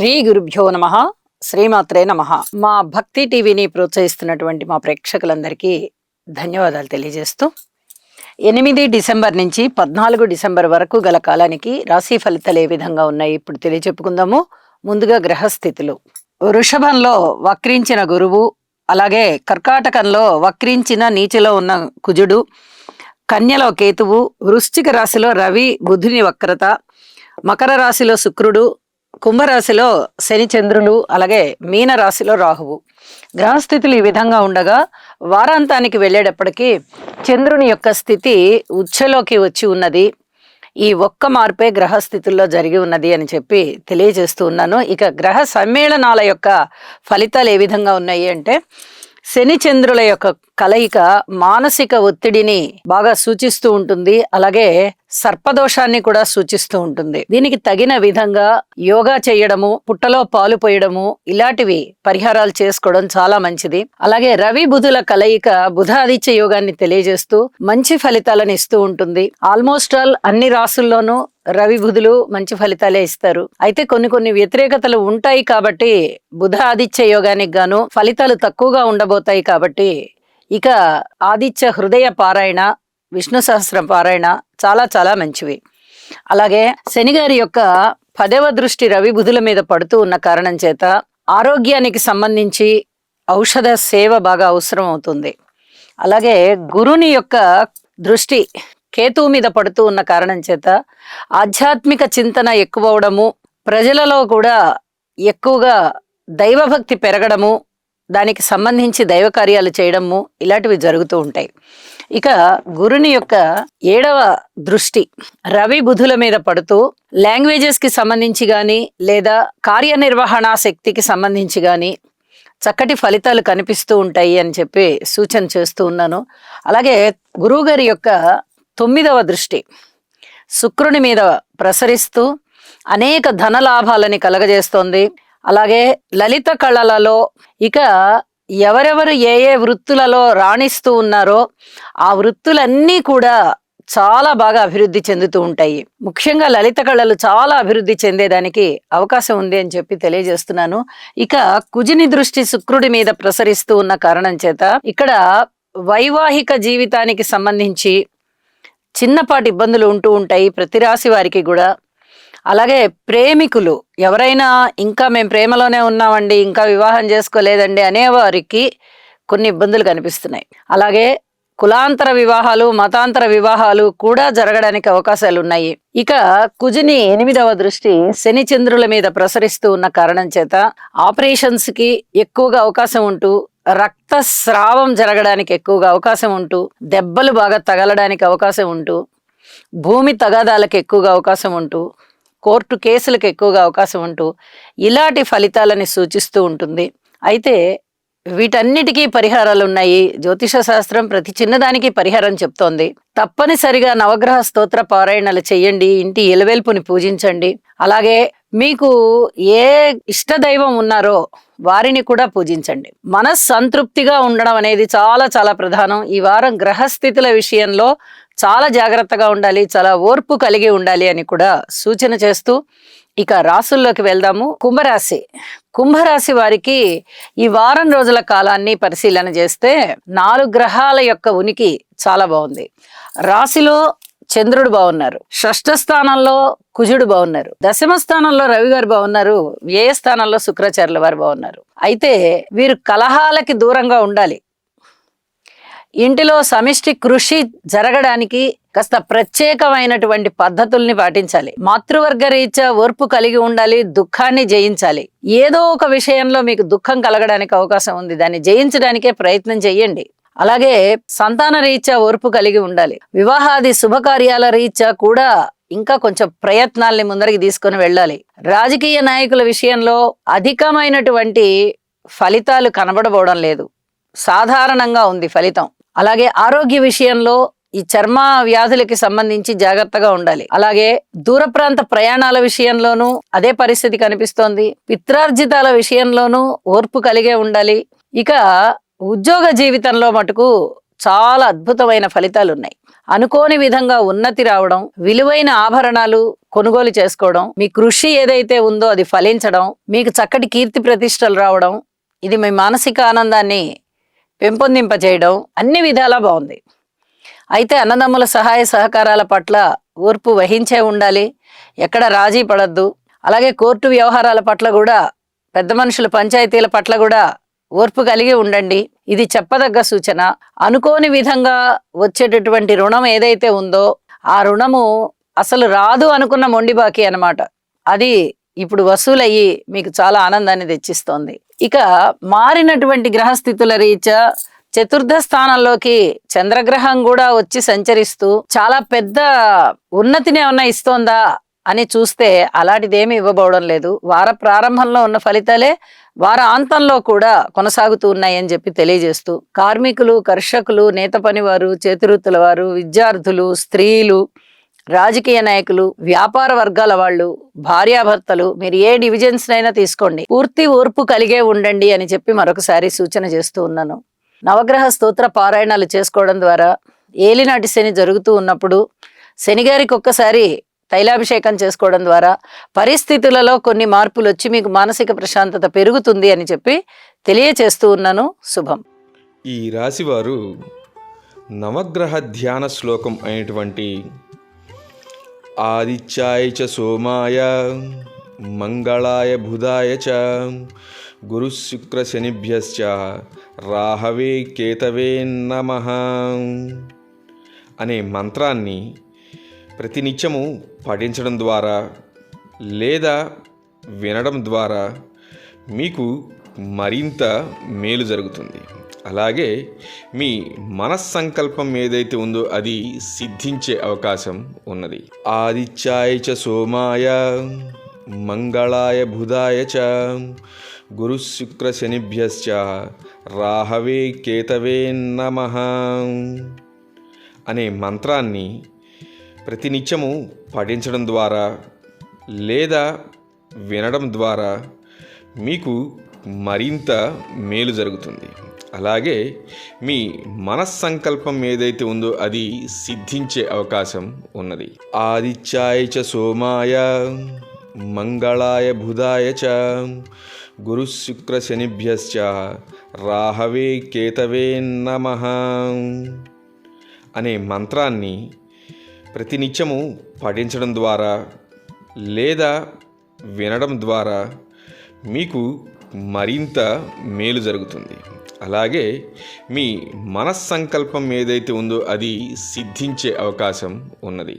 శ్రీ గురుభ్యో నమః. శ్రీమాత్రే నమః. మా భక్తి టీవీని ప్రోత్సహిస్తున్నటువంటి మా ప్రేక్షకులందరికీ ధన్యవాదాలు తెలియజేస్తూ 8 డిసెంబర్ నుంచి 14 డిసెంబర్ వరకు గల కాలానికి రాశి ఫలితాలు ఏ విధంగా ఉన్నాయి ఇప్పుడు తెలియచెప్పుకుందాము. ముందుగా గ్రహస్థితులు. వృషభంలో వక్రించిన గురువు, అలాగే కర్కాటకంలో వక్రించిన నీచలో ఉన్న కుజుడు, కన్యలో కేతువు, వృశ్చిక రాశిలో రవి బుధుని వక్రత, మకర రాశిలో శుక్రుడు, కుంభరాశిలో శని చంద్రులు, అలాగే మీన రాశిలో రాహువు. గ్రహస్థితులు ఈ విధంగా ఉండగా వారాంతానికి వెళ్ళేటప్పటికీ చంద్రుని యొక్క స్థితి ఉచ్ఛలోకి వచ్చి ఉన్నది. ఈ ఒక్క మార్పే గ్రహస్థితుల్లో జరిగి ఉన్నది అని చెప్పి తెలియజేస్తూ ఉన్నాను. ఇక గ్రహ సమ్మేళనాల యొక్క ఫలితాలు ఏ విధంగా ఉన్నాయి అంటే, శని చంద్రుల యొక్క కలయిక మానసిక ఒత్తిడిని బాగా సూచిస్తూ ఉంటుంది, అలాగే సర్పదోషాన్ని కూడా సూచిస్తూ ఉంటుంది. దీనికి తగిన విధంగా యోగా చేయడము, పుట్టలో పాలు పోయడము, ఇలాంటివి పరిహారాలు చేసుకోవడం చాలా మంచిది. అలాగే రవి బుధుల కలయిక బుధాదిత్య యోగాన్ని తెలియజేస్తూ మంచి ఫలితాలను ఇస్తూ ఉంటుంది. ఆల్మోస్ట్ ఆల్ అన్ని రాసుల్లోనూ రవి బుధులు మంచి ఫలితాలే ఇస్తారు. అయితే కొన్ని వ్యతిరేకతలు ఉంటాయి కాబట్టి బుధ ఆదిత్య యోగానికి గాను ఫలితాలు తక్కువగా ఉండబోతాయి. కాబట్టి ఇక ఆదిత్య హృదయ పారాయణ, విష్ణు సహస్రం పారాయణ చాలా చాలా మంచివి. అలాగే శనిగారి యొక్క 10వ దృష్టి రవి బుధుల మీద పడుతూ ఉన్న కారణం చేత ఆరోగ్యానికి సంబంధించి ఔషధ సేవ బాగా అవసరం అవుతుంది. అలాగే గురుని యొక్క దృష్టి కేతువు మీద పడుతూ ఉన్న కారణం చేత ఆధ్యాత్మిక చింతన ఎక్కువ అవడము, ప్రజలలో కూడా ఎక్కువగా దైవభక్తి పెరగడము, దానికి సంబంధించి దైవ కార్యాలు చేయడము, ఇలాంటివి జరుగుతూ ఉంటాయి. ఇక గురుని యొక్క 7వ దృష్టి రవి బుధుల మీద పడుతూ లాంగ్వేజెస్ కి సంబంధించి గాని లేదా కార్యనిర్వహణ శక్తికి సంబంధించి గాని చక్కటి ఫలితాలు కనిపిస్తూ ఉంటాయి అని చెప్పి సూచన చేస్తూ ఉన్నాను. అలాగే గురువు గారి యొక్క 9వ దృష్టి శుక్రుని మీద ప్రసరిస్తూ అనేక ధనలాభాలని కలగజేస్తోంది. అలాగే లలిత కళలలో ఇక ఎవరెవరు ఏ ఏ వృత్తులలో రాణిస్తూ ఉన్నారో ఆ వృత్తులన్నీ కూడా చాలా బాగా అభివృద్ధి చెందుతూ ఉంటాయి. ముఖ్యంగా లలిత కళలు చాలా అభివృద్ధి చెందేదానికి అవకాశం ఉంది అని చెప్పి తెలియజేస్తున్నాను. ఇక కుజుని దృష్టి శుక్రుడి మీద ప్రసరిస్తూ ఉన్న కారణం చేత ఇక్కడ వైవాహిక జీవితానికి సంబంధించి చిన్నపాటి ఇబ్బందులు ఉంటూ ఉంటాయి ప్రతి రాశి వారికి కూడా. అలాగే ప్రేమికులు ఎవరైనా ఇంకా మేము ప్రేమలోనే ఉన్నామండి, ఇంకా వివాహం చేసుకోలేదండి అనేవారికి కొన్ని ఇబ్బందులు కనిపిస్తున్నాయి. అలాగే కులాంతర వివాహాలు, మతాంతర వివాహాలు కూడా జరగడానికి అవకాశాలు ఉన్నాయి. ఇక కుజుని 8వ దృష్టి శని చంద్రుల మీద ప్రసరిస్తూ ఉన్న కారణం చేత ఆపరేషన్స్ కి ఎక్కువగా అవకాశం ఉంటూ, రక్తస్రావం జరగడానికి ఎక్కువగా అవకాశం ఉంటూ, దెబ్బలు బాగా తగలడానికి అవకాశం ఉంటూ, భూమి తగాదాలకు ఎక్కువగా అవకాశం ఉంటూ, కోర్టు కేసులకు ఎక్కువగా అవకాశం ఉంటూ ఇలాంటి ఫలితాలని సూచిస్తూ ఉంటుంది. అయితే వీటన్నిటికీ పరిహారాలు ఉన్నాయి. జ్యోతిష శాస్త్రం ప్రతి చిన్నదానికి పరిహారం చెప్తోంది. తప్పనిసరిగా నవగ్రహ స్తోత్ర పారాయణలు చెయ్యండి, ఇంటి ఎలవేల్పుని పూజించండి. అలాగే మీకు ఏ ఇష్టదైవం ఉన్నారో వారిని కూడా పూజించండి. మనస్సంతృప్తిగా ఉండడం అనేది చాలా చాలా ప్రధానం. ఈ వారం గ్రహస్థితుల విషయంలో చాలా జాగ్రత్తగా ఉండాలి, చాలా ఓర్పు కలిగి ఉండాలి అని కూడా సూచన చేస్తూ ఇక రాసుల్లోకి వెళ్దాము. కుంభరాశి వారికి ఈ వారం రోజుల కాలాన్ని పరిశీలన చేస్తే 4 గ్రహాల యొక్క ఉనికి చాలా బాగుంది. రాశిలో చంద్రుడు బాగున్నారు, షష్ఠ స్థానంలో కుజుడు బాగున్నారు, దశమ స్థానంలో రవి గారు బాగున్నారు, వ్యయ స్థానంలో శుక్రాచార్యుల వారు బాగున్నారు. అయితే వీరు కలహాలకి దూరంగా ఉండాలి. ఇంటిలో సమిష్టి కృషి జరగడానికి కాస్త ప్రత్యేకమైనటువంటి పద్ధతుల్ని పాటించాలి. మాతృవర్గ రీత్యా ఓర్పు కలిగి ఉండాలి, దుఃఖాన్ని జయించాలి. ఏదో ఒక విషయంలో మీకు దుఃఖం కలగడానికి అవకాశం ఉంది, దాన్ని జయించడానికే ప్రయత్నం చెయ్యండి. అలాగే సంతాన రీత్యా ఓర్పు కలిగి ఉండాలి. వివాహాది శుభకార్యాల రీత్యా కూడా ఇంకా కొంచెం ప్రయత్నాల్ని ముందరికి తీసుకొని వెళ్ళాలి. రాజకీయ నాయకుల విషయంలో అధికమైనటువంటి ఫలితాలు కనబడబోవడం లేదు, సాధారణంగా ఉంది ఫలితం. అలాగే ఆరోగ్య విషయంలో ఈ చర్మ వ్యాధులకి సంబంధించి జాగ్రత్తగా ఉండాలి. అలాగే దూర ప్రాంత ప్రయాణాల విషయంలోనూ అదే పరిస్థితి కనిపిస్తోంది. పిత్రార్జితాల విషయంలోనూ ఓర్పు కలిగే ఉండాలి. ఇక ఉద్యోగ జీవితంలో మటుకు చాలా అద్భుతమైన ఫలితాలు ఉన్నాయి. అనుకోని విధంగా ఉన్నతి రావడం, విలువైన ఆభరణాలు కొనుగోలు చేసుకోవడం, మీ కృషి ఏదైతే ఉందో అది ఫలించడం, మీకు చక్కటి కీర్తి ప్రతిష్టలు రావడం, ఇది మీ మానసిక ఆనందాన్ని పెంపొందింపజేయడం, అన్ని విధాలా బాగుంది. అయితే అన్నదమ్ముల సహాయ సహకారాల పట్ల ఓర్పు వహించే ఉండాలి, ఎక్కడ రాజీ పడద్దు. అలాగే కోర్టు వ్యవహారాల పట్ల కూడా, పెద్ద మనుషుల పంచాయతీల పట్ల కూడా ఓర్పు కలిగి ఉండండి. ఇది చెప్పదగ్గ సూచన. అనుకోని విధంగా వచ్చేటటువంటి రుణం ఏదైతే ఉందో ఆ రుణము అసలు రాదు అనుకున్న మొండి బాకీ అన్నమాట, అది ఇప్పుడు వసూలయ్యి మీకు చాలా ఆనందాన్ని తెచ్చిస్తోంది. ఇక మారినటువంటి గ్రహస్థితుల రీత్యా చతుర్థ స్థానంలోకి చంద్రగ్రహం కూడా వచ్చి సంచరిస్తూ చాలా పెద్ద ఉన్నతిని ఏమన్నా ఇస్తోందా అని చూస్తే అలాంటిదేమీ ఇవ్వబోవడం లేదు. వార ప్రారంభంలో ఉన్న ఫలితాలే వార అంతంలో కూడా కొనసాగుతూ ఉన్నాయని చెప్పి తెలియజేస్తూ, కార్మికులు, కర్షకులు, నేత పనివారు, చేతివృత్తుల వారు, విద్యార్థులు, స్త్రీలు, రాజకీయ నాయకులు, వ్యాపార వర్గాల వాళ్ళు, భార్యాభర్తలు, మీరు ఏ డివిజన్స్ అయినా తీసుకోండి, పూర్తి ఓర్పు కలిగే ఉండండి అని చెప్పి మరొకసారి సూచన చేస్తూ ఉన్నాను. నవగ్రహ స్తోత్ర పారాయణాలు చేసుకోవడం ద్వారా, ఏలినాటి శని జరుగుతూ ఉన్నప్పుడు శనిగారికి ఒక్కసారి తైలాభిషేకం చేసుకోవడం ద్వారా పరిస్థితులలో కొన్ని మార్పులు వచ్చి మీకు మానసిక ప్రశాంతత పెరుగుతుంది అని చెప్పి తెలియచేస్తూ ఉన్నాను. శుభం. ఈ రాశివారు నవగ్రహ ధ్యాన శ్లోకం అయినటువంటి ఆదిత్యాయ చ సోమాయ మంగళాయ బుధాయ చ గురు శుక్ర శనిభ్యశ్చ రాహవే కేతవే నమః అనే మంత్రాన్ని ప్రతినిత్యము పఠించడం ద్వారా లేదా వినడం ద్వారా మీకు మరింత మేలు జరుగుతుంది. అలాగే మీ మనస్సంకల్పం ఏదైతే ఉందో అది సిద్ధించే అవకాశం ఉన్నది. ఆదిత్యాయ చ సోమాయ మంగళాయ బుధాయ చ గురు శుక్ర శనిభ్యశ్చ రాహవే కేతవే నమః అనే మంత్రాన్ని ప్రతినిత్యము పఠించడం ద్వారా లేదా వినడం ద్వారా మీకు మరింత మేలు జరుగుతుంది. అలాగే మీ మనస్సంకల్పం ఏదైతే ఉందో అది సిద్ధించే అవకాశం ఉన్నది. ఆదిత్యాయ చ సోమాయ మంగళాయ బుధాయ చ గురు శుక్ర శనిభ్యశ్చ రాహవే కేతవే నమః అనే మంత్రాన్ని ప్రతినిత్యము పఠించడం ద్వారా లేదా వినడం ద్వారా మీకు మరింత మేలు జరుగుతుంది. అలాగే మీ మనస్సంకల్పం ఏదైతే ఉందో అది సిద్ధించే అవకాశం ఉన్నది.